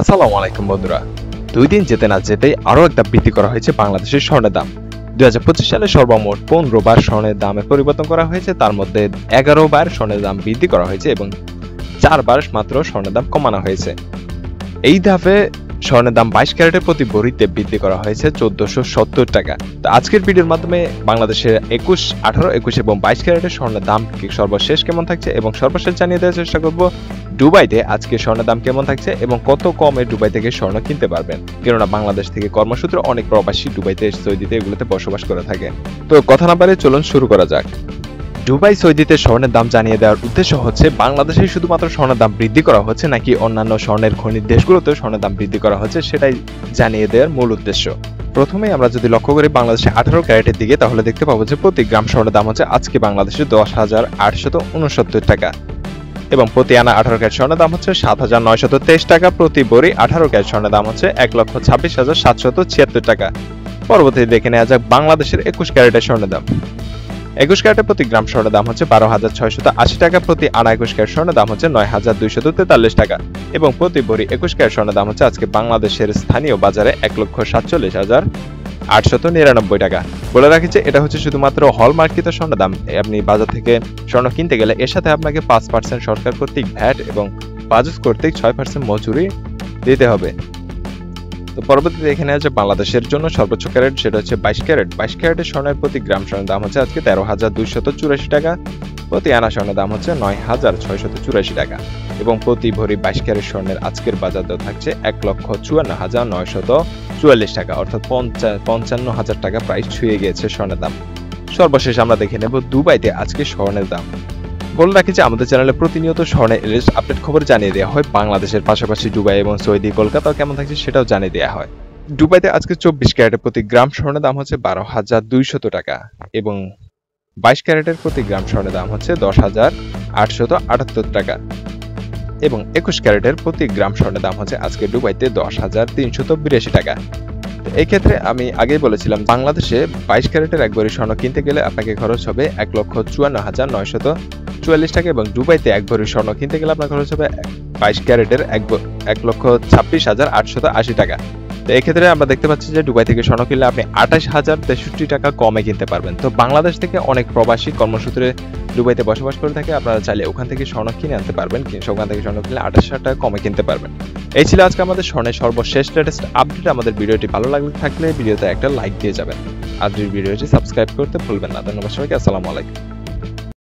আসসালামু আলাইকুম বন্ধুরা। 2 দিন যেতে না যেতেই আরও একটা বৃদ্ধি করা হয়েছে বাংলাদেশের স্বর্ণের দাম। 2025 সালে সর্বমোট 15 বার স্বর্ণের দামে পরিবর্তন করা হয়েছে, তার মধ্যে 11 বার স্বর্ণের দাম বৃদ্ধি করা হয়েছে এবং 4 বার মাত্র স্বর্ণের দাম কমানো হয়েছে। এই ধাপে স্বর্ণের দাম 22 ক্যারেটের প্রতি ভরিতে বৃদ্ধি করা হয়েছে 1470 টাকা। তো আজকের ভিডিওর মাধ্যমে বাংলাদেশের 21, 18, 21 এবং 22 ক্যারেটের স্বর্ণের দাম সর্বশেষ কেমন থাকছে এবং সর্বশেষ জানিয়ে দেওয়ার চেষ্টা করব দুবাইতে আজকে স্বর্ণের দাম কেমন থাকছে এবং কত কমে দুবাই থেকে স্বর্ণ কিনতে পারবেন, কেননা বাংলাদেশ থেকে কর্মসূত্রে অনেক প্রবাসী দুবাইতে, সৌদিতে এগুলোতে বসবাস করে থাকে। তো কথা না বাড়িয়ে চলুন শুরু করা যাক। দুবাই, সৌদিতে স্বর্ণের দাম জানিয়ে দেওয়ার উদ্দেশ্য হচ্ছে বাংলাদেশে শুধুমাত্র স্বর্ণের দাম বৃদ্ধি করা হচ্ছে নাকি অন্যান্য স্বর্ণের খনির দেশগুলোতেও স্বর্ণের দাম বৃদ্ধি করা হচ্ছে, সেটাই জানিয়ে দেওয়ার মূল উদ্দেশ্য। প্রথমেই আমরা যদি লক্ষ্য করি বাংলাদেশে 18 ক্যারেটের দিকে, তাহলে দেখতে পাবো যে প্রতি গ্রাম স্বর্ণের দাম হচ্ছে আজকে বাংলাদেশে 10,869 টাকা এবং প্রতি আনা 18 ক্যারেট স্বর্ণের দাম হচ্ছে 7,923 টাকা। প্রতি ভরি 18 ক্যারেট স্বর্ণের দাম হচ্ছে 1,26,776 টাকা। পরবর্তীতে দেখে নেওয়া যাক বাংলাদেশের 21 ক্যারেটের স্বর্ণের দাম। 21 ক্যারেটের প্রতি গ্রাম স্বর্ণের দাম হচ্ছে 12,680 টাকা। প্রতি আনা 21 ক্যারেট স্বর্ণের দাম হচ্ছে 9,243 টাকা এবং প্রতি ভরি 21 ক্যারেট স্বর্ণের দাম হচ্ছে আজকে বাংলাদেশের স্থানীয় বাজারে 1,47,899 টাকা। বলে রাখি যে এটা হচ্ছে শুধুমাত্র হলমার্কিত স্বর্ণের দাম। আপনি বাজার থেকে স্বর্ণ কিনতে গেলে এর সাথে আপনাকে 5% সরকার কর্তৃক ভ্যাট এবং বাজাজ কর্তৃক 6% মজুরি দিতে হবে। তো পরবর্তীতে এখানে আছে বাংলাদেশের জন্য সর্বোচ্চ ক্যারেট, সেটা হচ্ছে 22 ক্যারেট। 22 ক্যারেটের স্বর্ণের প্রতি গ্রাম স্বর্ণের দাম হচ্ছে আজকে 13,284 টাকা। প্রতি আনা স্বর্ণের দাম হচ্ছে 9,684 টাকা এবং প্রতি ভরি 22 ক্যারেট স্বর্ণের আজকের বাজার দর থাকছে 1,54,944 টাকা, অর্থাৎ 55,000 টাকা প্রাইস ছুঁয়ে গিয়েছে স্বর্ণের দাম। সর্বশেষ আমরা দেখে নেব দুবাইতে আজকে স্বর্ণের দাম। বলে রাখি যে আমাদের চ্যানেলে প্রতিনিয়ত স্বর্ণের লেটেস্ট আপডেট খবর জানিয়ে দেওয়া হয়। বাংলাদেশের পাশাপাশি দুবাই এবং সৌদি, কলকাতাও কেমন থাকছে সেটাও জানিয়ে দেওয়া হয়। দুবাইতে আজকে 24 ক্যারেটের প্রতি গ্রাম স্বর্ণের দাম হচ্ছে 12,200 টাকা এবং 22 ক্যারেটের প্রতি গ্রাম স্বর্ণের দাম হচ্ছে 10,878 টাকা এবং 21 ক্যারেটের প্রতি গ্রাম স্বর্ণের দাম হচ্ছে আজকে দুবাইতে 10,382 টাকা। এই ক্ষেত্রে আমি আগেই বলেছিলাম বাংলাদেশে 22 ক্যারেটের এক ভরি স্বর্ণ কিনতে গেলে আপনাকে খরচ হবে 1,54,944 টাকা এবং দুবাইতে এক ভরি স্বর্ণ কিনতে গেলে আপনার খরচ হবে 22 ক্যারেটের 1,26,880 টাকা। তো এক্ষেত্রে আমরা দেখতে পাচ্ছি যে দুবাই থেকে স্বর্ণ কিনলে আপনি 28,063 টাকা কমে কিনতে পারবেন। তো বাংলাদেশ থেকে অনেক প্রবাসী কর্মসূত্রে দুবাইতে বসবাস করে থাকে, আপনারা চাইলে ওখান থেকে স্বর্ণ কিনে আনতে পারবেন, ওখান থেকে স্বর্ণ কিনলে 28,000 টাকা কমে কিনতে পারবেন। এই ছিল আজকে আমাদের স্বর্ণের সর্বশেষ লেটেস্ট আপডেট। আমাদের ভিডিওটি ভালো লাগলে থাকলে ভিডিওতে একটা লাইক দিয়ে যাবেন আর ভিডিওটি সাবস্ক্রাইব করতে ভুলবেন না। ধন্যবাদ সবাইকে। আসসালামু আলাইকুম।